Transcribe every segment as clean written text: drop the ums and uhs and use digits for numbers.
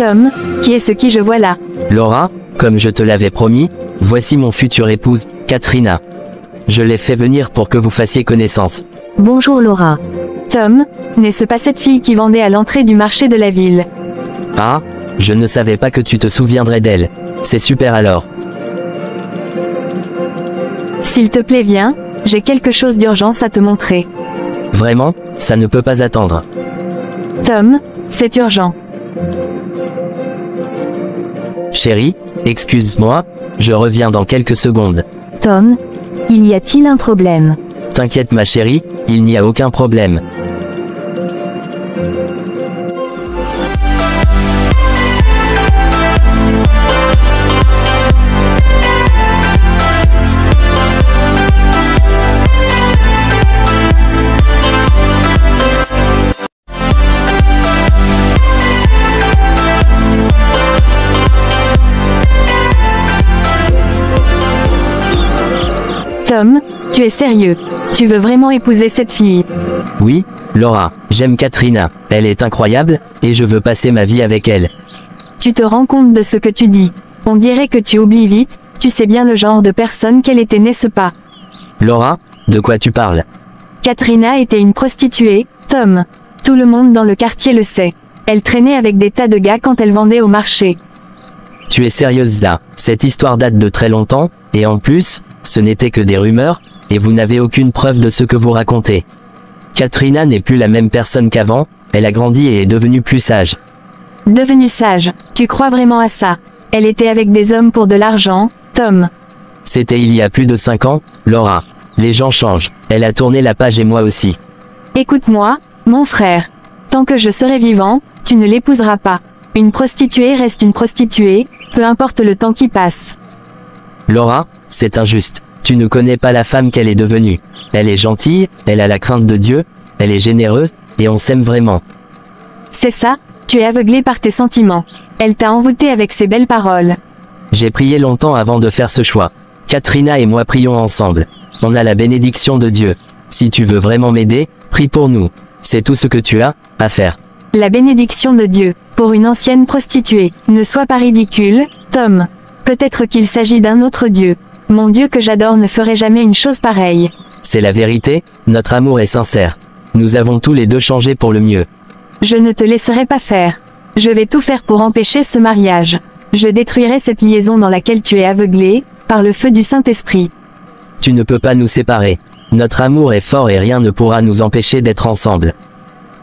Tom, qui est ce qui je vois là? Laura, comme je te l'avais promis, voici mon future épouse, Katrina. Je l'ai fait venir pour que vous fassiez connaissance. Bonjour Laura. Tom, n'est-ce pas cette fille qui vendait à l'entrée du marché de la ville? Ah, je ne savais pas que tu te souviendrais d'elle. C'est super alors. S'il te plaît viens, j'ai quelque chose d'urgence à te montrer. Vraiment, ça ne peut pas attendre. Tom, c'est urgent. Chérie, excuse-moi, je reviens dans quelques secondes. Tom, y a-t-il un problème? T'inquiète ma chérie, il n'y a aucun problème. Tom, tu es sérieux? Tu veux vraiment épouser cette fille? Oui, Laura, j'aime Katrina, elle est incroyable, et je veux passer ma vie avec elle. Tu te rends compte de ce que tu dis? On dirait que tu oublies vite, tu sais bien le genre de personne qu'elle était, n'est-ce pas? Laura, de quoi tu parles? Katrina était une prostituée, Tom. Tout le monde dans le quartier le sait. Elle traînait avec des tas de gars quand elle vendait au marché. Tu es sérieuse là? Cette histoire date de très longtemps, et en plus, ce n'était que des rumeurs, et vous n'avez aucune preuve de ce que vous racontez. Katrina n'est plus la même personne qu'avant, elle a grandi et est devenue plus sage. Devenue sage, tu crois vraiment à ça? Elle était avec des hommes pour de l'argent, Tom. C'était il y a plus de 5 ans, Laura. Les gens changent, elle a tourné la page et moi aussi. Écoute-moi, mon frère. Tant que je serai vivant, tu ne l'épouseras pas. Une prostituée reste une prostituée, peu importe le temps qui passe. Laura, c'est injuste. Tu ne connais pas la femme qu'elle est devenue. Elle est gentille, elle a la crainte de Dieu, elle est généreuse, et on s'aime vraiment. C'est ça, tu es aveuglé par tes sentiments. Elle t'a envoûté avec ses belles paroles. J'ai prié longtemps avant de faire ce choix. Katrina et moi prions ensemble. On a la bénédiction de Dieu. Si tu veux vraiment m'aider, prie pour nous. C'est tout ce que tu as à faire. La bénédiction de Dieu, pour une ancienne prostituée. Ne sois pas ridicule, Tom. Peut-être qu'il s'agit d'un autre Dieu. Mon Dieu que j'adore ne ferait jamais une chose pareille. C'est la vérité, notre amour est sincère. Nous avons tous les deux changé pour le mieux. Je ne te laisserai pas faire. Je vais tout faire pour empêcher ce mariage. Je détruirai cette liaison dans laquelle tu es aveuglé, par le feu du Saint-Esprit. Tu ne peux pas nous séparer. Notre amour est fort et rien ne pourra nous empêcher d'être ensemble.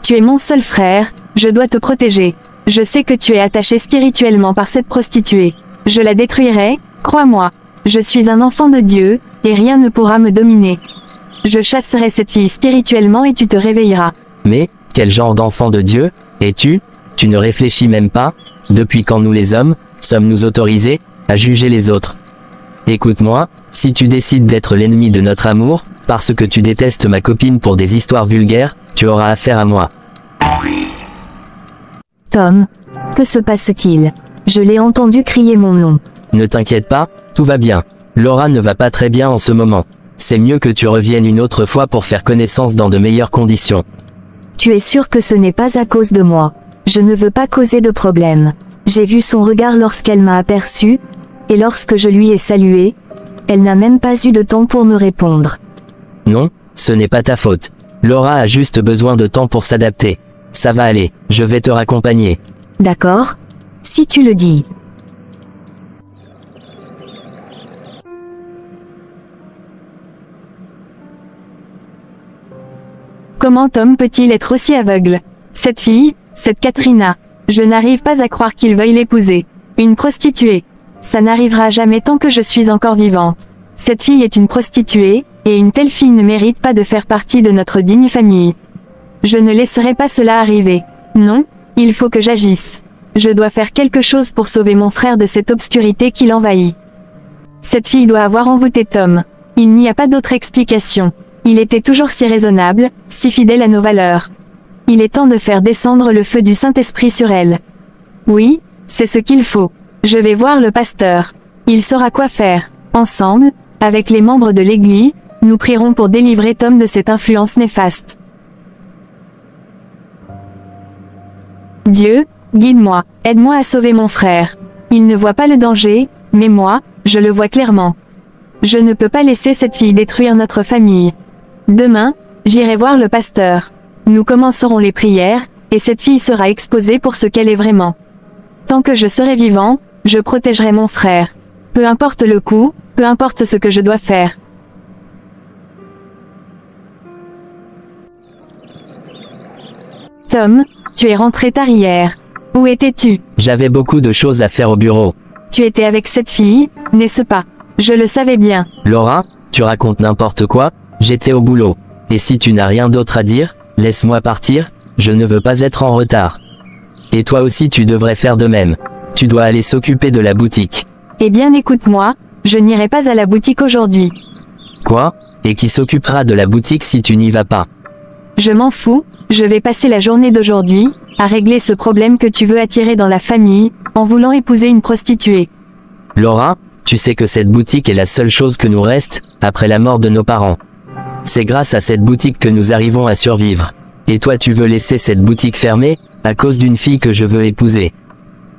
Tu es mon seul frère, je dois te protéger. Je sais que tu es attaché spirituellement par cette prostituée. Je la détruirai, crois-moi. Je suis un enfant de Dieu, et rien ne pourra me dominer. Je chasserai cette fille spirituellement et tu te réveilleras. Mais, quel genre d'enfant de Dieu es-tu? Tu ne réfléchis même pas? Depuis quand nous les hommes, sommes-nous autorisés à juger les autres? Écoute-moi, si tu décides d'être l'ennemi de notre amour, parce que tu détestes ma copine pour des histoires vulgaires, tu auras affaire à moi. Tom, que se passe-t-il? Je l'ai entendu crier mon nom. Ne t'inquiète pas, tout va bien. Laura ne va pas très bien en ce moment. C'est mieux que tu reviennes une autre fois pour faire connaissance dans de meilleures conditions. Tu es sûr que ce n'est pas à cause de moi? Je ne veux pas causer de problème. J'ai vu son regard lorsqu'elle m'a aperçu, et lorsque je lui ai salué, elle n'a même pas eu de temps pour me répondre. Non, ce n'est pas ta faute. Laura a juste besoin de temps pour s'adapter. Ça va aller, je vais te raccompagner. D'accord? Si tu le dis. Comment Tom peut-il être aussi aveugle? Cette fille, cette Katrina, je n'arrive pas à croire qu'il veuille l'épouser. Une prostituée. Ça n'arrivera jamais tant que je suis encore vivante. Cette fille est une prostituée, et une telle fille ne mérite pas de faire partie de notre digne famille. Je ne laisserai pas cela arriver. Non, il faut que j'agisse. Je dois faire quelque chose pour sauver mon frère de cette obscurité qui l'envahit. Cette fille doit avoir envoûté Tom. Il n'y a pas d'autre explication. Il était toujours si raisonnable, si fidèle à nos valeurs. Il est temps de faire descendre le feu du Saint-Esprit sur elle. Oui, c'est ce qu'il faut. Je vais voir le pasteur. Il saura quoi faire. Ensemble, avec les membres de l'Église, nous prierons pour délivrer Tom de cette influence néfaste. Dieu, guide-moi, aide-moi à sauver mon frère. Il ne voit pas le danger, mais moi, je le vois clairement. Je ne peux pas laisser cette fille détruire notre famille. Demain, j'irai voir le pasteur. Nous commencerons les prières, et cette fille sera exposée pour ce qu'elle est vraiment. Tant que je serai vivant, je protégerai mon frère. Peu importe le coût, peu importe ce que je dois faire. Tom, tu es rentré tard hier. Où étais-tu? J'avais beaucoup de choses à faire au bureau. Tu étais avec cette fille, n'est-ce pas? Je le savais bien. Laura, tu racontes n'importe quoi, j'étais au boulot. Et si tu n'as rien d'autre à dire, laisse-moi partir, je ne veux pas être en retard. Et toi aussi tu devrais faire de même. Tu dois aller s'occuper de la boutique. Eh bien écoute-moi, je n'irai pas à la boutique aujourd'hui. Quoi? Et qui s'occupera de la boutique si tu n'y vas pas? Je m'en fous, je vais passer la journée d'aujourd'hui à régler ce problème que tu veux attirer dans la famille, en voulant épouser une prostituée. Laura, tu sais que cette boutique est la seule chose que nous reste, après la mort de nos parents. C'est grâce à cette boutique que nous arrivons à survivre. Et toi tu veux laisser cette boutique fermée, à cause d'une fille que je veux épouser?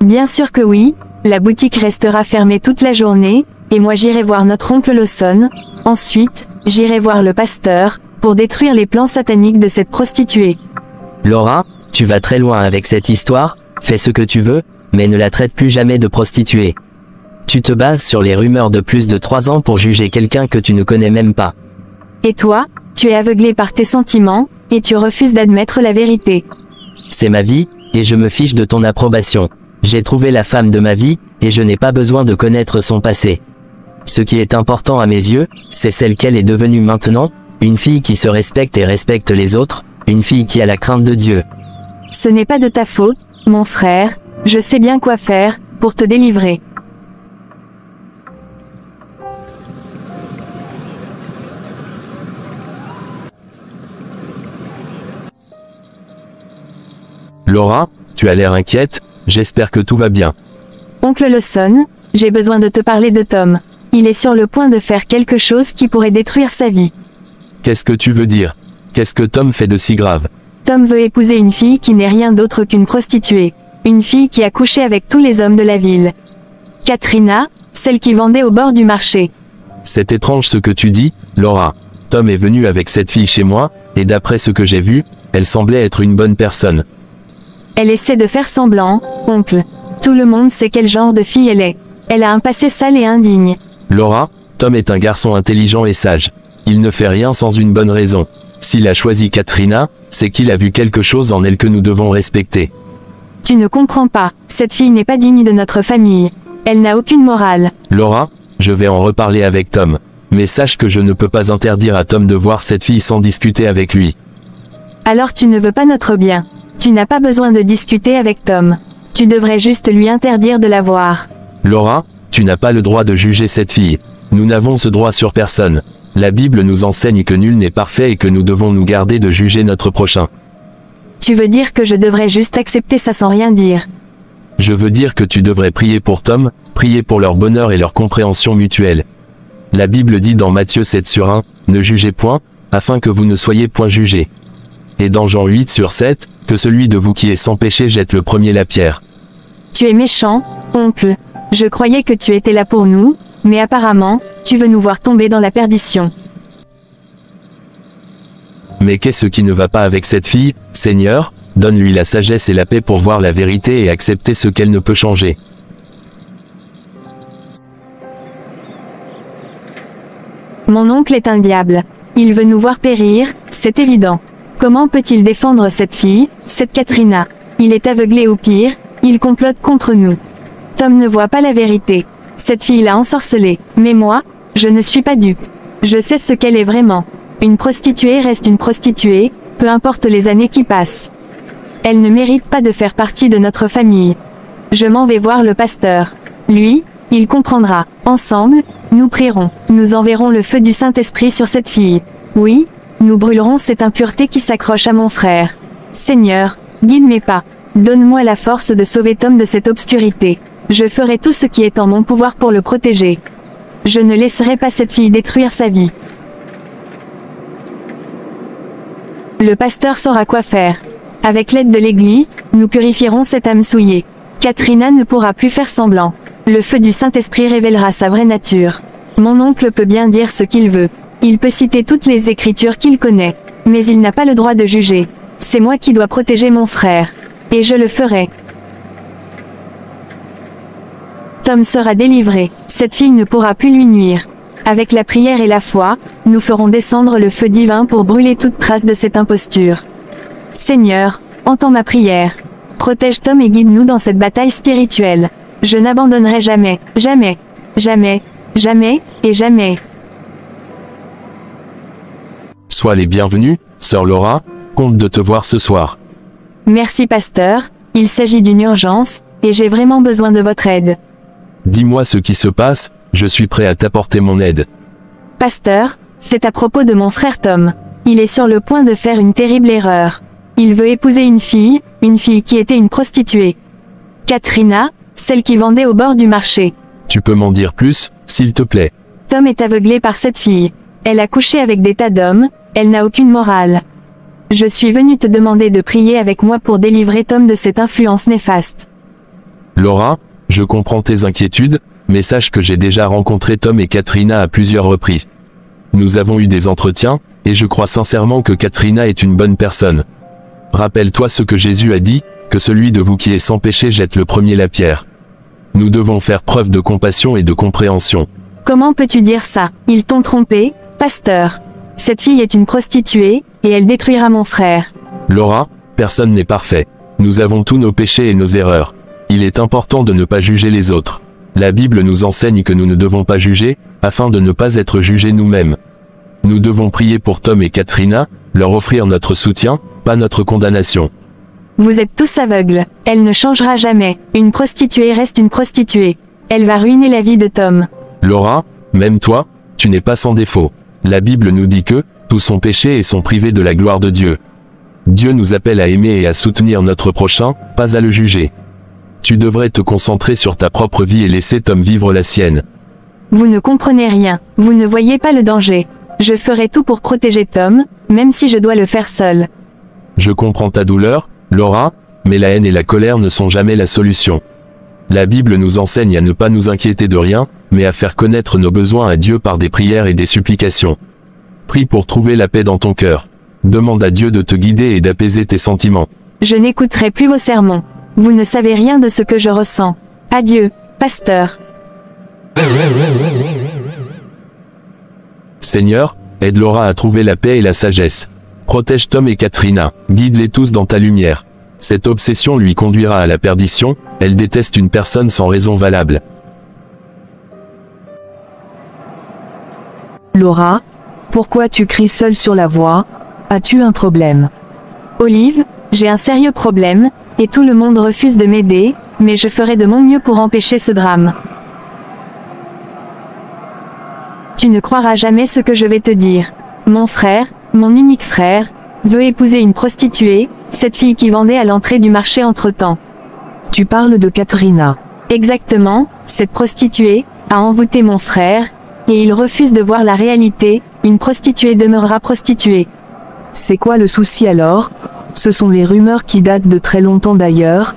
Bien sûr que oui, la boutique restera fermée toute la journée, et moi j'irai voir notre oncle Lawson, ensuite, j'irai voir le pasteur, pour détruire les plans sataniques de cette prostituée. Laura, tu vas très loin avec cette histoire, fais ce que tu veux, mais ne la traite plus jamais de prostituée. Tu te bases sur les rumeurs de plus de 3 ans pour juger quelqu'un que tu ne connais même pas. Et toi, tu es aveuglé par tes sentiments, et tu refuses d'admettre la vérité. C'est ma vie, et je me fiche de ton approbation. J'ai trouvé la femme de ma vie, et je n'ai pas besoin de connaître son passé. Ce qui est important à mes yeux, c'est celle qu'elle est devenue maintenant, une fille qui se respecte et respecte les autres, une fille qui a la crainte de Dieu. Ce n'est pas de ta faute, mon frère, je sais bien quoi faire, pour te délivrer. Laura, tu as l'air inquiète, j'espère que tout va bien. Oncle Lawson, j'ai besoin de te parler de Tom. Il est sur le point de faire quelque chose qui pourrait détruire sa vie. Qu'est-ce que tu veux dire? Qu'est-ce que Tom fait de si grave? Tom veut épouser une fille qui n'est rien d'autre qu'une prostituée. Une fille qui a couché avec tous les hommes de la ville. Katrina, celle qui vendait au bord du marché. C'est étrange ce que tu dis, Laura. Tom est venu avec cette fille chez moi, et d'après ce que j'ai vu, elle semblait être une bonne personne. Elle essaie de faire semblant, oncle. Tout le monde sait quel genre de fille elle est. Elle a un passé sale et indigne. Laura, Tom est un garçon intelligent et sage. Il ne fait rien sans une bonne raison. S'il a choisi Katrina, c'est qu'il a vu quelque chose en elle que nous devons respecter. Tu ne comprends pas, cette fille n'est pas digne de notre famille. Elle n'a aucune morale. Laura, je vais en reparler avec Tom. Mais sache que je ne peux pas interdire à Tom de voir cette fille sans discuter avec lui. Alors tu ne veux pas notre bien. Tu n'as pas besoin de discuter avec Tom. Tu devrais juste lui interdire de la voir. Laura, tu n'as pas le droit de juger cette fille. Nous n'avons ce droit sur personne. La Bible nous enseigne que nul n'est parfait et que nous devons nous garder de juger notre prochain. Tu veux dire que je devrais juste accepter ça sans rien dire? Je veux dire que tu devrais prier pour Tom, prier pour leur bonheur et leur compréhension mutuelle. La Bible dit dans Matthieu 7/1, ne jugez point, afin que vous ne soyez point jugés. Et dans Jean 8/7, que celui de vous qui est sans péché jette le premier la pierre. Tu es méchant, oncle. Je croyais que tu étais là pour nous, mais apparemment, tu veux nous voir tomber dans la perdition. Mais qu'est-ce qui ne va pas avec cette fille, Seigneur? Donne-lui la sagesse et la paix pour voir la vérité et accepter ce qu'elle ne peut changer. Mon oncle est un diable. Il veut nous voir périr, c'est évident. Comment peut-il défendre cette fille, cette Katrina? Il est aveuglé ou pire, il complote contre nous. Tom ne voit pas la vérité. Cette fille l'a ensorcelé. Mais moi, je ne suis pas dupe. Je sais ce qu'elle est vraiment. Une prostituée reste une prostituée, peu importe les années qui passent. Elle ne mérite pas de faire partie de notre famille. Je m'en vais voir le pasteur. Lui, il comprendra. Ensemble, nous prierons. Nous enverrons le feu du Saint-Esprit sur cette fille. Oui, nous brûlerons cette impureté qui s'accroche à mon frère. Seigneur, guide mes pas. Donne-moi la force de sauver Tom de cette obscurité. Je ferai tout ce qui est en mon pouvoir pour le protéger. Je ne laisserai pas cette fille détruire sa vie. Le pasteur saura quoi faire. Avec l'aide de l'Église, Nous purifierons cette âme souillée. Katrina ne pourra plus faire semblant. Le feu du Saint-Esprit révélera sa vraie nature. Mon oncle peut bien dire ce qu'il veut. Il peut citer toutes les écritures qu'il connaît. Mais il n'a pas le droit de juger. C'est moi qui dois protéger mon frère. Et je le ferai. Tom sera délivré. Cette fille ne pourra plus lui nuire. Avec la prière et la foi, nous ferons descendre le feu divin pour brûler toute trace de cette imposture. Seigneur, entends ma prière. Protège Tom et guide-nous dans cette bataille spirituelle. Je n'abandonnerai jamais, jamais, jamais, jamais, et jamais. Sois les bienvenus, sœur Laura, content de te voir ce soir. Merci pasteur, il s'agit d'une urgence, et j'ai vraiment besoin de votre aide. Dis-moi ce qui se passe, je suis prêt à t'apporter mon aide. Pasteur, c'est à propos de mon frère Tom. Il est sur le point de faire une terrible erreur. Il veut épouser une fille qui était une prostituée. Katrina, celle qui vendait au bord du marché. Tu peux m'en dire plus, s'il te plaît? Tom est aveuglé par cette fille. Elle a couché avec des tas d'hommes, elle n'a aucune morale. Je suis venu te demander de prier avec moi pour délivrer Tom de cette influence néfaste. Laura, je comprends tes inquiétudes, mais sache que j'ai déjà rencontré Tom et Katrina à plusieurs reprises. Nous avons eu des entretiens, et je crois sincèrement que Katrina est une bonne personne. Rappelle-toi ce que Jésus a dit, que celui de vous qui est sans péché jette le premier la pierre. Nous devons faire preuve de compassion et de compréhension. Comment peux-tu dire ça? Ils t'ont trompé, pasteur. Cette fille est une prostituée, et elle détruira mon frère. Laura, personne n'est parfait. Nous avons tous nos péchés et nos erreurs. Il est important de ne pas juger les autres. La Bible nous enseigne que nous ne devons pas juger, afin de ne pas être jugés nous-mêmes. Nous devons prier pour Tom et Katrina, leur offrir notre soutien, pas notre condamnation. Vous êtes tous aveugles. Elle ne changera jamais. Une prostituée reste une prostituée. Elle va ruiner la vie de Tom. Laura, même toi, tu n'es pas sans défaut. La Bible nous dit que, tous sont péchés et sont privés de la gloire de Dieu. Dieu nous appelle à aimer et à soutenir notre prochain, pas à le juger. Tu devrais te concentrer sur ta propre vie et laisser Tom vivre la sienne. Vous ne comprenez rien. Vous ne voyez pas le danger. Je ferai tout pour protéger Tom, même si je dois le faire seul. Je comprends ta douleur, Laura, mais la haine et la colère ne sont jamais la solution. La Bible nous enseigne à ne pas nous inquiéter de rien, mais à faire connaître nos besoins à Dieu par des prières et des supplications. Prie pour trouver la paix dans ton cœur. Demande à Dieu de te guider et d'apaiser tes sentiments. Je n'écouterai plus vos sermons. Vous ne savez rien de ce que je ressens. Adieu, pasteur. Seigneur, aide Laura à trouver la paix et la sagesse. Protège Tom et Katrina, guide-les tous dans ta lumière. Cette obsession lui conduira à la perdition, elle déteste une personne sans raison valable. Laura, pourquoi tu cries seule sur la voie? As-tu un problème? Olive, j'ai un sérieux problème, et tout le monde refuse de m'aider, mais je ferai de mon mieux pour empêcher ce drame. Tu ne croiras jamais ce que je vais te dire. Mon frère, mon unique frère, veut épouser une prostituée, cette fille qui vendait à l'entrée du marché entre-temps. Tu parles de Katrina. Exactement, cette prostituée a envoûté mon frère, et il refuse de voir la réalité, une prostituée demeurera prostituée. C'est quoi le souci alors? Ce sont les rumeurs qui datent de très longtemps d'ailleurs,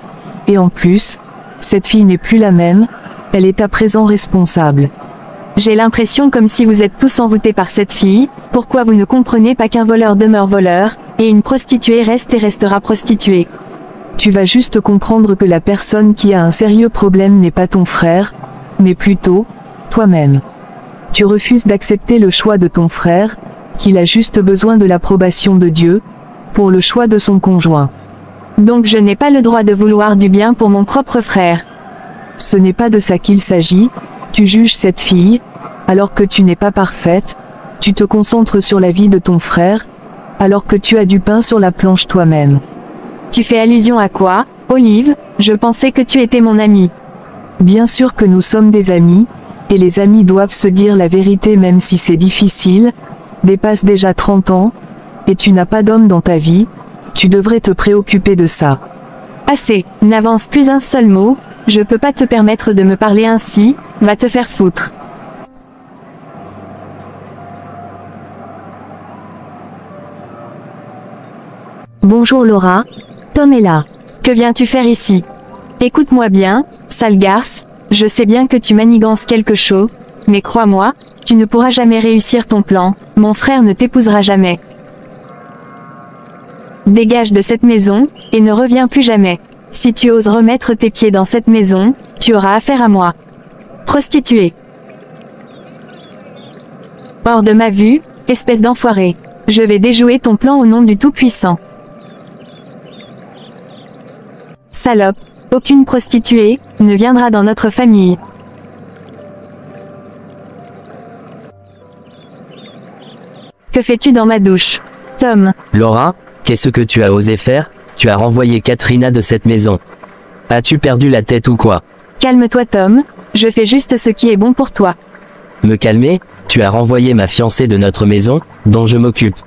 et en plus, cette fille n'est plus la même, elle est à présent responsable. J'ai l'impression comme si vous êtes tous envoûtés par cette fille, pourquoi vous ne comprenez pas qu'un voleur demeure voleur, et une prostituée reste et restera prostituée. Tu vas juste comprendre que la personne qui a un sérieux problème n'est pas ton frère, mais plutôt, toi-même. Tu refuses d'accepter le choix de ton frère, qu'il a juste besoin de l'approbation de Dieu, pour le choix de son conjoint. Donc je n'ai pas le droit de vouloir du bien pour mon propre frère. Ce n'est pas de ça qu'il s'agit, tu juges cette fille, alors que tu n'es pas parfaite, tu te concentres sur la vie de ton frère, alors que tu as du pain sur la planche toi-même. Tu fais allusion à quoi, Olive? Je pensais que tu étais mon amie. Bien sûr que nous sommes des amis, et les amis doivent se dire la vérité même si c'est difficile, dépasse déjà 30 ans, et tu n'as pas d'homme dans ta vie, tu devrais te préoccuper de ça. Assez, n'avance plus un seul mot, je peux pas te permettre de me parler ainsi, va te faire foutre. Bonjour Laura, Tom est là. Que viens-tu faire ici? Écoute-moi bien, sale garce, je sais bien que tu manigances quelque chose, mais crois-moi, tu ne pourras jamais réussir ton plan, mon frère ne t'épousera jamais. Dégage de cette maison, et ne reviens plus jamais. Si tu oses remettre tes pieds dans cette maison, tu auras affaire à moi. Prostituée. Hors de ma vue, espèce d'enfoiré. Je vais déjouer ton plan au nom du Tout-Puissant. Salope, aucune prostituée ne viendra dans notre famille. Que fais-tu dans ma douche? Tom. Laura, qu'est-ce que tu as osé faire? Tu as renvoyé Katrina de cette maison. As-tu perdu la tête ou quoi? Calme-toi Tom, je fais juste ce qui est bon pour toi. Me calmer? Tu as renvoyé ma fiancée de notre maison, dont je m'occupe.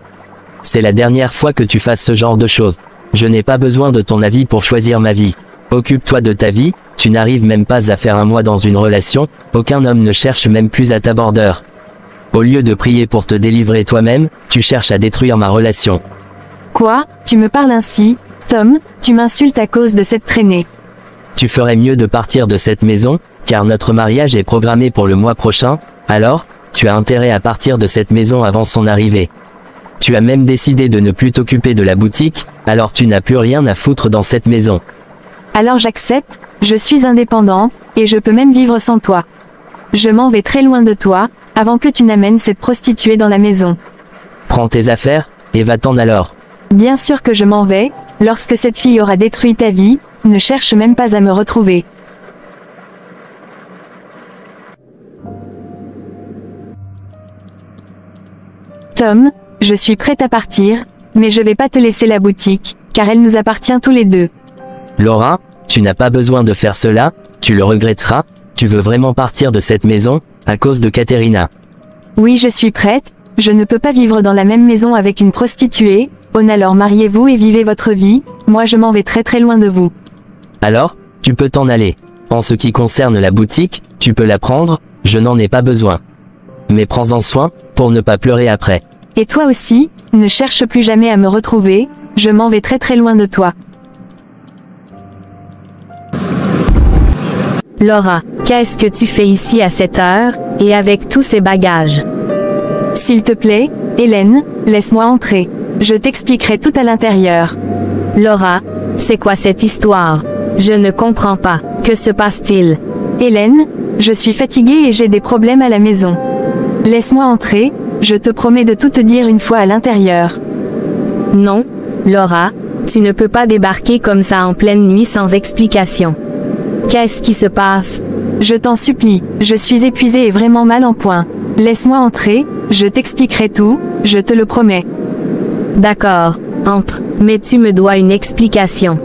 C'est la dernière fois que tu fasses ce genre de choses. Je n'ai pas besoin de ton avis pour choisir ma vie. Occupe-toi de ta vie, tu n'arrives même pas à faire un mois dans une relation, aucun homme ne cherche même plus à ta bordeur. Au lieu de prier pour te délivrer toi-même, tu cherches à détruire ma relation. Quoi? Tu me parles ainsi? Tom, tu m'insultes à cause de cette traînée. Tu ferais mieux de partir de cette maison, car notre mariage est programmé pour le mois prochain, alors, tu as intérêt à partir de cette maison avant son arrivée. Tu as même décidé de ne plus t'occuper de la boutique, alors tu n'as plus rien à foutre dans cette maison. Alors j'accepte, je suis indépendant, et je peux même vivre sans toi. Je m'en vais très loin de toi, avant que tu n'amènes cette prostituée dans la maison. Prends tes affaires, et va-t'en alors. Bien sûr que je m'en vais, lorsque cette fille aura détruit ta vie, ne cherche même pas à me retrouver. Tom, je suis prête à partir, mais je vais pas te laisser la boutique, car elle nous appartient tous les deux. Laura, tu n'as pas besoin de faire cela, tu le regretteras, tu veux vraiment partir de cette maison, à cause de Katerina. Oui, je suis prête, je ne peux pas vivre dans la même maison avec une prostituée, alors mariez-vous et vivez votre vie, moi je m'en vais très très loin de vous. Alors, tu peux t'en aller. En ce qui concerne la boutique, tu peux la prendre, je n'en ai pas besoin. Mais prends-en soin, pour ne pas pleurer après. Et toi aussi, ne cherche plus jamais à me retrouver, je m'en vais très très loin de toi. Laura, qu'est-ce que tu fais ici à cette heure, et avec tous ces bagages? S'il te plaît, Hélène, laisse-moi entrer. Je t'expliquerai tout à l'intérieur. Laura, c'est quoi cette histoire? Je ne comprends pas. Que se passe-t-il? Hélène, je suis fatiguée et j'ai des problèmes à la maison. Laisse-moi entrer, je te promets de tout te dire une fois à l'intérieur. Non, Laura, tu ne peux pas débarquer comme ça en pleine nuit sans explication. Qu'est-ce qui se passe? Je t'en supplie, je suis épuisée et vraiment mal en point. Laisse-moi entrer, je t'expliquerai tout, je te le promets. D'accord, entre, mais tu me dois une explication.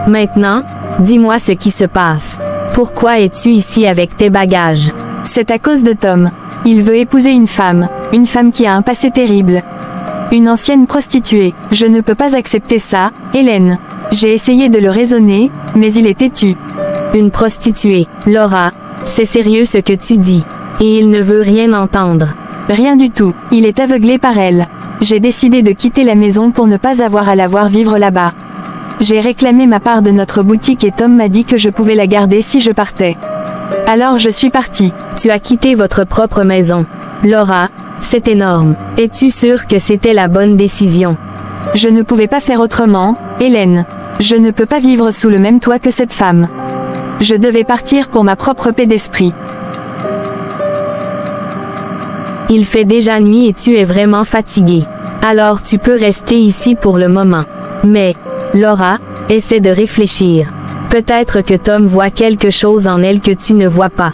Maintenant, dis-moi ce qui se passe. Pourquoi es-tu ici avec tes bagages? C'est à cause de Tom. Il veut épouser une femme qui a un passé terrible. Une ancienne prostituée. Je ne peux pas accepter ça, Hélène. J'ai essayé de le raisonner, mais il est têtu. Une prostituée, Laura, c'est sérieux ce que tu dis. Et il ne veut rien entendre. Rien du tout, il est aveuglé par elle. J'ai décidé de quitter la maison pour ne pas avoir à la voir vivre là-bas. J'ai réclamé ma part de notre boutique et Tom m'a dit que je pouvais la garder si je partais. Alors je suis partie. Tu as quitté votre propre maison. Laura, c'est énorme. Es-tu sûre que c'était la bonne décision? Je ne pouvais pas faire autrement, Hélène. Je ne peux pas vivre sous le même toit que cette femme. Je devais partir pour ma propre paix d'esprit. Il fait déjà nuit et tu es vraiment fatiguée. Alors tu peux rester ici pour le moment. Mais, Laura, essaie de réfléchir. Peut-être que Tom voit quelque chose en elle que tu ne vois pas.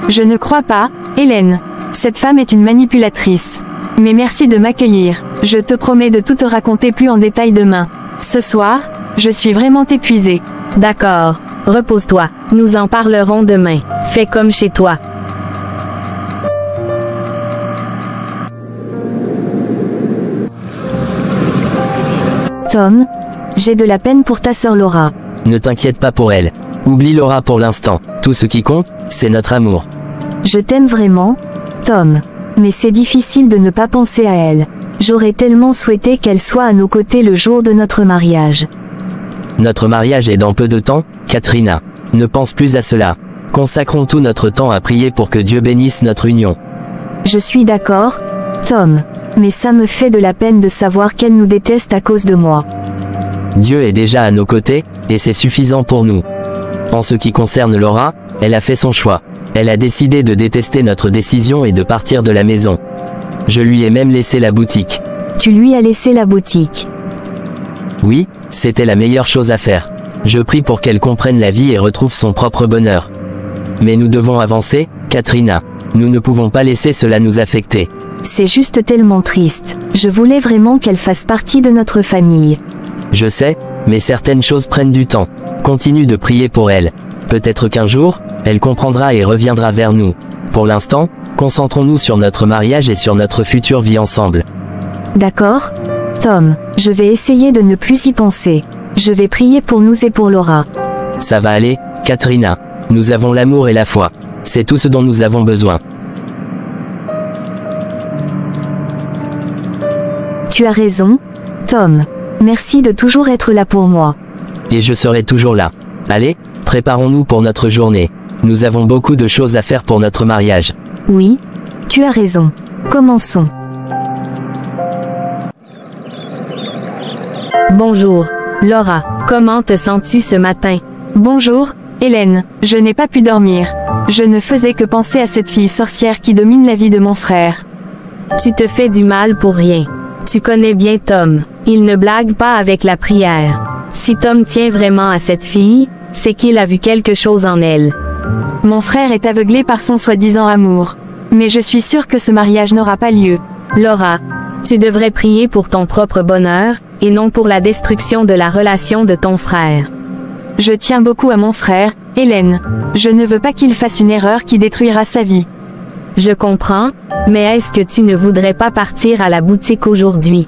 Je ne crois pas, Hélène. Cette femme est une manipulatrice. Mais merci de m'accueillir. Je te promets de tout te raconter plus en détail demain. Ce soir, je suis vraiment épuisée. D'accord, repose-toi. Nous en parlerons demain. Fais comme chez toi. Tom, j'ai de la peine pour ta sœur Laura. Ne t'inquiète pas pour elle. Oublie Laura pour l'instant. Tout ce qui compte, c'est notre amour. Je t'aime vraiment, Tom. Mais c'est difficile de ne pas penser à elle. J'aurais tellement souhaité qu'elle soit à nos côtés le jour de notre mariage. Notre mariage est dans peu de temps, Katrina. Ne pense plus à cela. Consacrons tout notre temps à prier pour que Dieu bénisse notre union. Je suis d'accord, Tom. Mais ça me fait de la peine de savoir qu'elle nous déteste à cause de moi. Dieu est déjà à nos côtés, et c'est suffisant pour nous. En ce qui concerne Laura, elle a fait son choix. Elle a décidé de détester notre décision et de partir de la maison. Je lui ai même laissé la boutique. Tu lui as laissé la boutique. Oui, c'était la meilleure chose à faire. Je prie pour qu'elle comprenne la vie et retrouve son propre bonheur. Mais nous devons avancer, Katrina. Nous ne pouvons pas laisser cela nous affecter. C'est juste tellement triste. Je voulais vraiment qu'elle fasse partie de notre famille. Je sais, mais certaines choses prennent du temps. Continue de prier pour elle. Peut-être qu'un jour, elle comprendra et reviendra vers nous. Pour l'instant, concentrons-nous sur notre mariage et sur notre future vie ensemble. D'accord, Tom, je vais essayer de ne plus y penser. Je vais prier pour nous et pour Laura. Ça va aller, Katrina. Nous avons l'amour et la foi. C'est tout ce dont nous avons besoin. Tu as raison, Tom. Merci de toujours être là pour moi. Et je serai toujours là. Allez, préparons-nous pour notre journée. Nous avons beaucoup de choses à faire pour notre mariage. Oui, tu as raison. Commençons. Bonjour, Laura. Comment te sens-tu ce matin? Bonjour, Hélène. Je n'ai pas pu dormir. Je ne faisais que penser à cette fille sorcière qui domine la vie de mon frère. Tu te fais du mal pour rien. Tu connais bien Tom. Il ne blague pas avec la prière. Si Tom tient vraiment à cette fille, c'est qu'il a vu quelque chose en elle. Mon frère est aveuglé par son soi-disant amour. Mais je suis sûre que ce mariage n'aura pas lieu. Laura, tu devrais prier pour ton propre bonheur, et non pour la destruction de la relation de ton frère. Je tiens beaucoup à mon frère, Hélène. Je ne veux pas qu'il fasse une erreur qui détruira sa vie. Je comprends, mais est-ce que tu ne voudrais pas partir à la boutique aujourd'hui?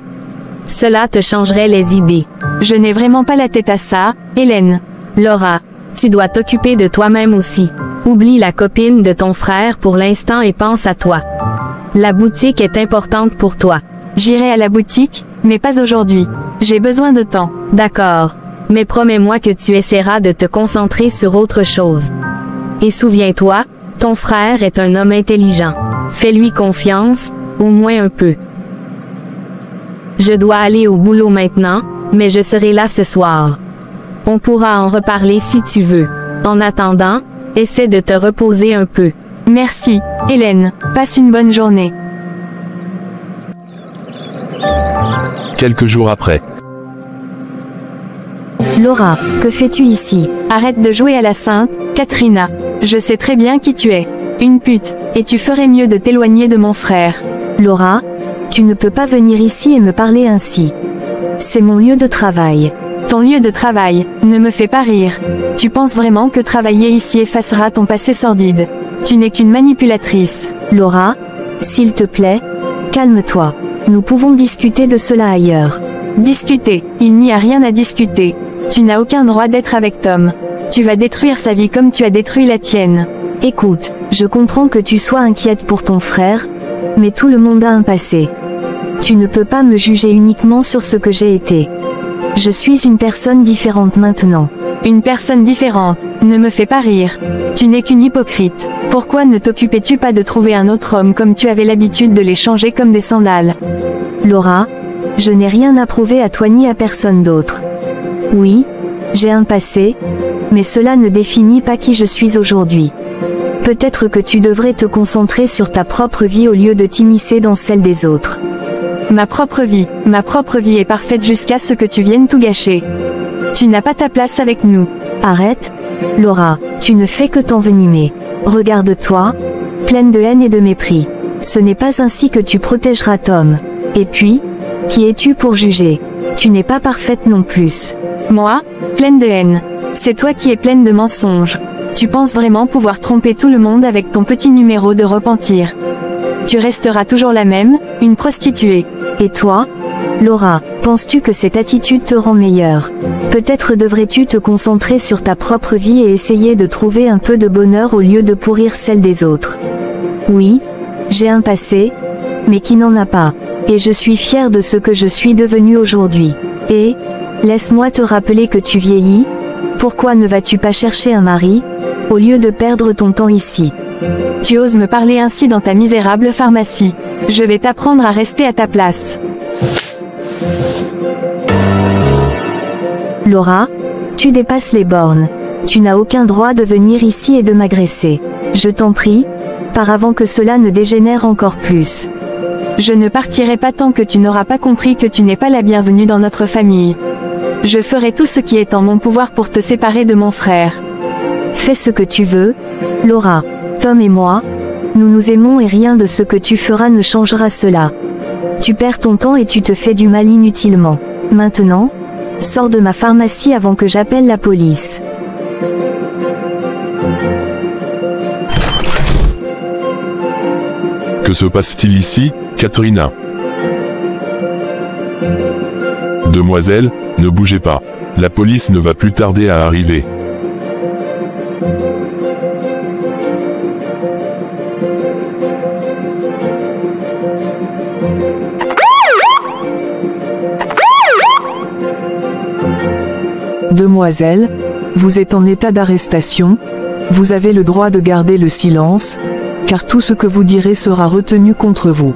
Cela te changerait les idées. Je n'ai vraiment pas la tête à ça, Hélène. Laura, tu dois t'occuper de toi-même aussi. Oublie la copine de ton frère pour l'instant et pense à toi. La boutique est importante pour toi. J'irai à la boutique, mais pas aujourd'hui. J'ai besoin de temps. D'accord. Mais promets-moi que tu essaieras de te concentrer sur autre chose. Et souviens-toi, ton frère est un homme intelligent. Fais-lui confiance, au moins un peu. Je dois aller au boulot maintenant, mais je serai là ce soir. On pourra en reparler si tu veux. En attendant, essaie de te reposer un peu. Merci, Hélène. Passe une bonne journée. Quelques jours après. Laura, que fais-tu ici? Arrête de jouer à la sainte, Katrina. Je sais très bien qui tu es. Une pute, et tu ferais mieux de t'éloigner de mon frère. Laura, tu ne peux pas venir ici et me parler ainsi. C'est mon lieu de travail. Ton lieu de travail, ne me fais pas rire. Tu penses vraiment que travailler ici effacera ton passé sordide? Tu n'es qu'une manipulatrice. Laura, s'il te plaît, calme-toi. Nous pouvons discuter de cela ailleurs. Discuter, il n'y a rien à discuter. Tu n'as aucun droit d'être avec Tom. Tu vas détruire sa vie comme tu as détruit la tienne. Écoute, je comprends que tu sois inquiète pour ton frère, mais tout le monde a un passé. Tu ne peux pas me juger uniquement sur ce que j'ai été. Je suis une personne différente maintenant. Une personne différente, ne me fais pas rire. Tu n'es qu'une hypocrite. Pourquoi ne t'occupais-tu pas de trouver un autre homme comme tu avais l'habitude de les changer comme des sandales? Laura, je n'ai rien à prouver à toi ni à personne d'autre. Oui, j'ai un passé, mais cela ne définit pas qui je suis aujourd'hui. Peut-être que tu devrais te concentrer sur ta propre vie au lieu de t'immiscer dans celle des autres. Ma propre vie est parfaite jusqu'à ce que tu viennes tout gâcher. Tu n'as pas ta place avec nous. Arrête, Laura, tu ne fais que t'envenimer. Regarde-toi, pleine de haine et de mépris. Ce n'est pas ainsi que tu protégeras Tom. Et puis, qui es-tu pour juger? Tu n'es pas parfaite non plus. Moi, pleine de haine. C'est toi qui es pleine de mensonges. Tu penses vraiment pouvoir tromper tout le monde avec ton petit numéro de repentir. Tu resteras toujours la même, une prostituée. Et toi, Laura, penses-tu que cette attitude te rend meilleure? Peut-être devrais-tu te concentrer sur ta propre vie et essayer de trouver un peu de bonheur au lieu de pourrir celle des autres. Oui, J'ai un passé, mais qui n'en a pas. Et je suis fière de ce que je suis devenue aujourd'hui. Et, laisse-moi te rappeler que tu vieillis. Pourquoi ne vas-tu pas chercher un mari, au lieu de perdre ton temps ici? Tu oses me parler ainsi dans ta misérable pharmacie. Je vais t'apprendre à rester à ta place. Laura, tu dépasses les bornes. Tu n'as aucun droit de venir ici et de m'agresser. Je t'en prie, pars avant que cela ne dégénère encore plus. Je ne partirai pas tant que tu n'auras pas compris que tu n'es pas la bienvenue dans notre famille. Je ferai tout ce qui est en mon pouvoir pour te séparer de mon frère. Fais ce que tu veux, Laura. Tom et moi, nous nous aimons et rien de ce que tu feras ne changera cela. Tu perds ton temps et tu te fais du mal inutilement. Maintenant, sors de ma pharmacie avant que j'appelle la police. Que se passe-t-il ici, Katrina? Demoiselle, ne bougez pas. La police ne va plus tarder à arriver. Demoiselle, vous êtes en état d'arrestation. Vous avez le droit de garder le silence, car tout ce que vous direz sera retenu contre vous.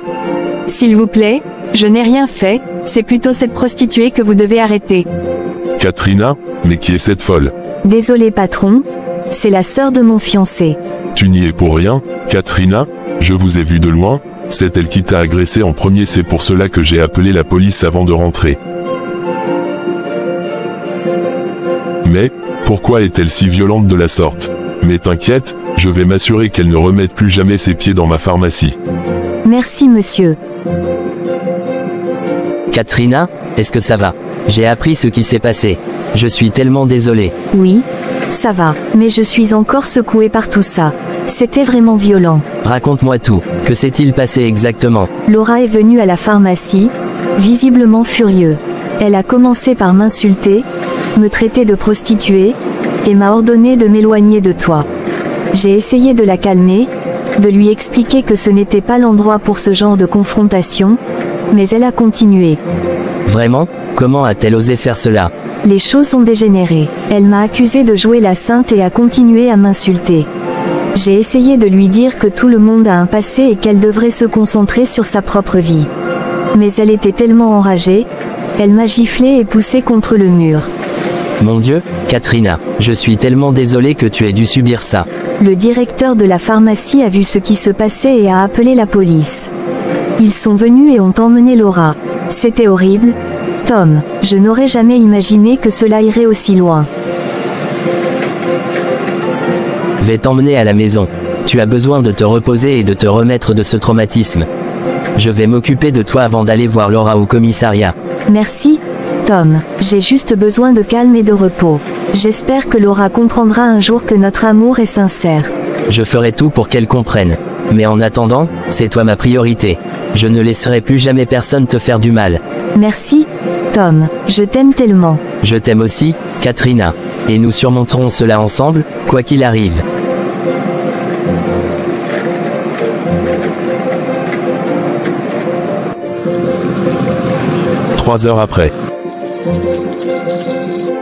S'il vous plaît, je n'ai rien fait, c'est plutôt cette prostituée que vous devez arrêter. Katrina, mais qui est cette folle? Désolé patron, c'est la sœur de mon fiancé. Tu n'y es pour rien, Katrina? Je vous ai vu de loin, c'est elle qui t'a agressé en premier, c'est pour cela que j'ai appelé la police avant de rentrer. Mais, pourquoi est-elle si violente de la sorte? Mais t'inquiète, je vais m'assurer qu'elle ne remette plus jamais ses pieds dans ma pharmacie. Merci monsieur. Katrina, est-ce que ça va? J'ai appris ce qui s'est passé. Je suis tellement désolé. Oui, ça va, mais je suis encore secouée par tout ça. C'était vraiment violent. Raconte-moi tout. Que s'est-il passé exactement? Laura est venue à la pharmacie, visiblement furieux. Elle a commencé par m'insulter, me traiter de prostituée, et m'a ordonné de m'éloigner de toi. J'ai essayé de la calmer, de lui expliquer que ce n'était pas l'endroit pour ce genre de confrontation, mais elle a continué. Vraiment? Comment a-t-elle osé faire cela? Les choses ont dégénéré. Elle m'a accusée de jouer la sainte et a continué à m'insulter. J'ai essayé de lui dire que tout le monde a un passé et qu'elle devrait se concentrer sur sa propre vie. Mais elle était tellement enragée, elle m'a giflé et poussé contre le mur. Mon Dieu, Katrina, je suis tellement désolé que tu aies dû subir ça. Le directeur de la pharmacie a vu ce qui se passait et a appelé la police. Ils sont venus et ont emmené Laura. C'était horrible. Tom, je n'aurais jamais imaginé que cela irait aussi loin. Vais t'emmener à la maison. Tu as besoin de te reposer et de te remettre de ce traumatisme. Je vais m'occuper de toi avant d'aller voir Laura au commissariat. Merci, Tom. J'ai juste besoin de calme et de repos. J'espère que Laura comprendra un jour que notre amour est sincère. Je ferai tout pour qu'elle comprenne. Mais en attendant, c'est toi ma priorité. Je ne laisserai plus jamais personne te faire du mal. Merci, Tom. Je t'aime tellement. Je t'aime aussi, Katrina. Et nous surmonterons cela ensemble, quoi qu'il arrive. Trois heures après.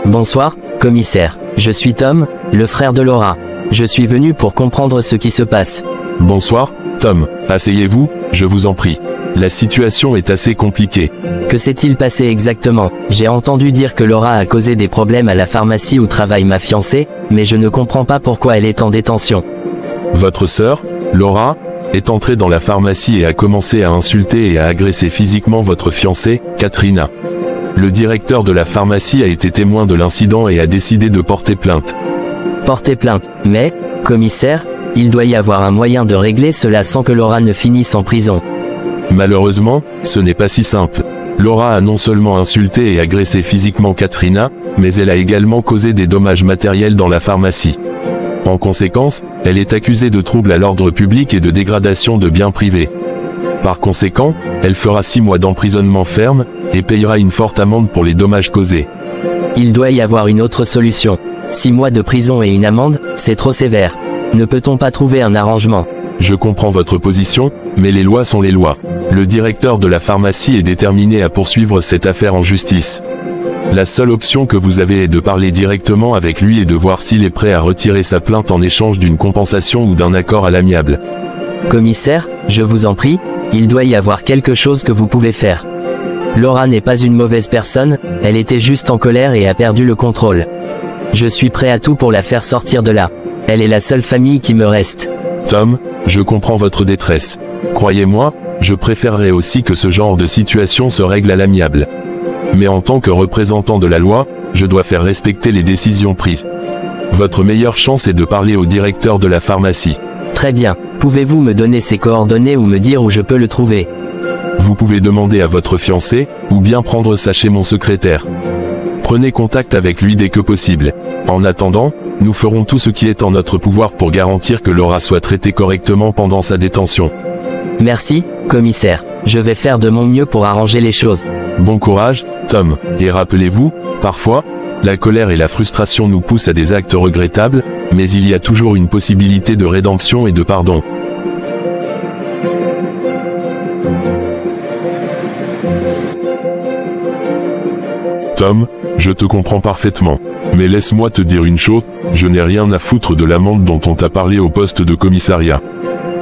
Bonsoir, commissaire. Je suis Tom, le frère de Laura. Je suis venu pour comprendre ce qui se passe. Bonsoir, Tom. Asseyez-vous, je vous en prie. La situation est assez compliquée. Que s'est-il passé exactement? J'ai entendu dire que Laura a causé des problèmes à la pharmacie où travaille ma fiancée, mais je ne comprends pas pourquoi elle est en détention. Votre sœur, Laura, est entrée dans la pharmacie et a commencé à insulter et à agresser physiquement votre fiancée, Katrina. Le directeur de la pharmacie a été témoin de l'incident et a décidé de porter plainte. Porter plainte, mais, commissaire, il doit y avoir un moyen de régler cela sans que Laura ne finisse en prison. Malheureusement, ce n'est pas si simple. Laura a non seulement insulté et agressé physiquement Katrina, mais elle a également causé des dommages matériels dans la pharmacie. En conséquence, elle est accusée de troubles à l'ordre public et de dégradation de biens privés. Par conséquent, elle fera 6 mois d'emprisonnement ferme, et payera une forte amende pour les dommages causés. Il doit y avoir une autre solution. 6 mois de prison et une amende, c'est trop sévère. Ne peut-on pas trouver un arrangement? Je comprends votre position, mais les lois sont les lois. Le directeur de la pharmacie est déterminé à poursuivre cette affaire en justice. La seule option que vous avez est de parler directement avec lui et de voir s'il est prêt à retirer sa plainte en échange d'une compensation ou d'un accord à l'amiable. Commissaire, je vous en prie, il doit y avoir quelque chose que vous pouvez faire. Laura n'est pas une mauvaise personne, elle était juste en colère et a perdu le contrôle. Je suis prêt à tout pour la faire sortir de là. Elle est la seule famille qui me reste. Tom, je comprends votre détresse. Croyez-moi, je préférerais aussi que ce genre de situation se règle à l'amiable. Mais en tant que représentant de la loi, je dois faire respecter les décisions prises. Votre meilleure chance est de parler au directeur de la pharmacie. Très bien, pouvez-vous me donner ses coordonnées ou me dire où je peux le trouver? Vous pouvez demander à votre fiancé, ou bien prendre ça chez mon secrétaire. Prenez contact avec lui dès que possible. En attendant, nous ferons tout ce qui est en notre pouvoir pour garantir que Laura soit traitée correctement pendant sa détention. Merci, commissaire. Je vais faire de mon mieux pour arranger les choses. Bon courage, Tom. Et rappelez-vous, parfois, la colère et la frustration nous poussent à des actes regrettables, mais il y a toujours une possibilité de rédemption et de pardon. Tom, je te comprends parfaitement. Mais laisse-moi te dire une chose, je n'ai rien à foutre de l'amende dont on t'a parlé au poste de commissariat.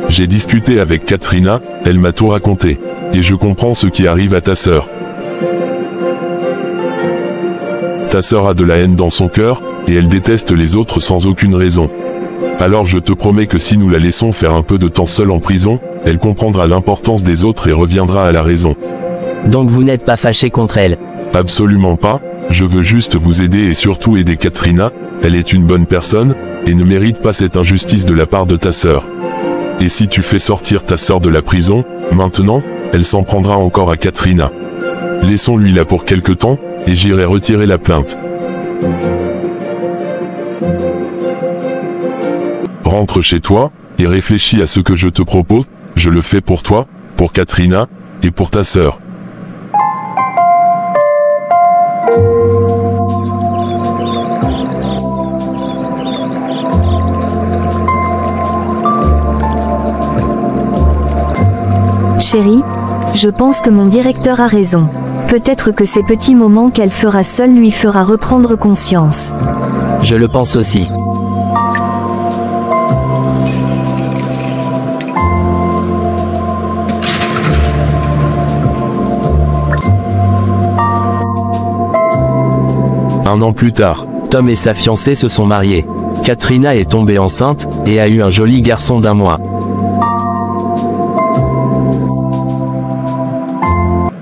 J'ai discuté avec Katrina, elle m'a tout raconté. Et je comprends ce qui arrive à ta sœur. Ta sœur a de la haine dans son cœur, et elle déteste les autres sans aucune raison. Alors je te promets que si nous la laissons faire un peu de temps seule en prison, elle comprendra l'importance des autres et reviendra à la raison. Donc vous n'êtes pas fâché contre elle? Absolument pas, je veux juste vous aider et surtout aider Katrina, elle est une bonne personne, et ne mérite pas cette injustice de la part de ta sœur. Et si tu fais sortir ta sœur de la prison, maintenant, elle s'en prendra encore à Katrina. Laissons-lui là pour quelque temps, et j'irai retirer la plainte. Rentre chez toi, et réfléchis à ce que je te propose, je le fais pour toi, pour Katrina, et pour ta sœur. Chérie, je pense que mon directeur a raison. Peut-être que ces petits moments qu'elle fera seule lui fera reprendre conscience. Je le pense aussi. Un an plus tard, Tom et sa fiancée se sont mariés. Katrina est tombée enceinte, et a eu un joli garçon d'1 mois.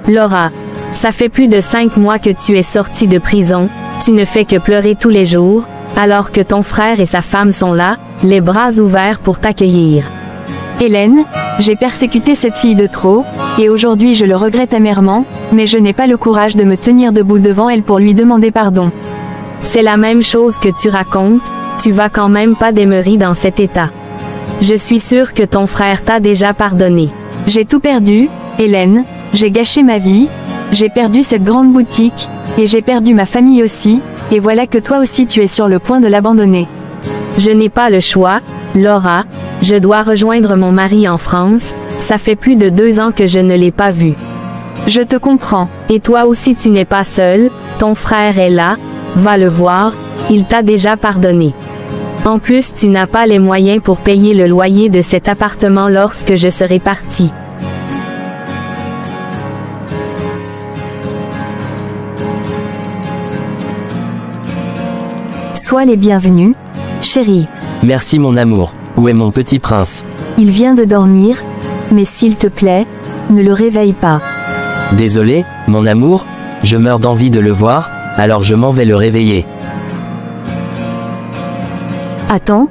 Laura, ça fait plus de 5 mois que tu es sortie de prison, tu ne fais que pleurer tous les jours, alors que ton frère et sa femme sont là, les bras ouverts pour t'accueillir. Hélène, j'ai persécuté cette fille de trop, et aujourd'hui je le regrette amèrement, mais je n'ai pas le courage de me tenir debout devant elle pour lui demander pardon. C'est la même chose que tu racontes, tu vas quand même pas demeurer dans cet état. Je suis sûre que ton frère t'a déjà pardonné. J'ai tout perdu, Hélène, j'ai gâché ma vie, j'ai perdu cette grande boutique, et j'ai perdu ma famille aussi, et voilà que toi aussi tu es sur le point de l'abandonner. Je n'ai pas le choix, Laura, je dois rejoindre mon mari en France, ça fait plus de 2 ans que je ne l'ai pas vu. Je te comprends. Et toi aussi tu n'es pas seul, ton frère est là, va le voir, il t'a déjà pardonné. En plus tu n'as pas les moyens pour payer le loyer de cet appartement lorsque je serai partie. Sois les bienvenus, chérie. Merci mon amour. Où est mon petit prince? Il vient de dormir, mais s'il te plaît, ne le réveille pas. Désolé, mon amour, je meurs d'envie de le voir, alors je m'en vais le réveiller. Attends,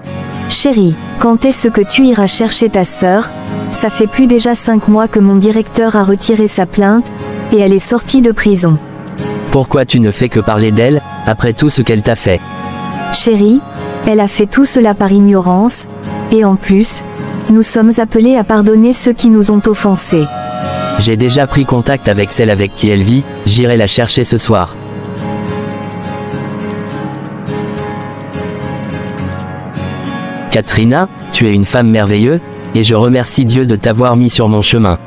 chérie, quand est-ce que tu iras chercher ta sœur? Ça fait plus déjà 5 mois que mon directeur a retiré sa plainte, et elle est sortie de prison. Pourquoi tu ne fais que parler d'elle, après tout ce qu'elle t'a fait? Chérie, elle a fait tout cela par ignorance, et en plus, nous sommes appelés à pardonner ceux qui nous ont offensés. J'ai déjà pris contact avec celle avec qui elle vit, j'irai la chercher ce soir. Katrina, tu es une femme merveilleuse, et je remercie Dieu de t'avoir mis sur mon chemin.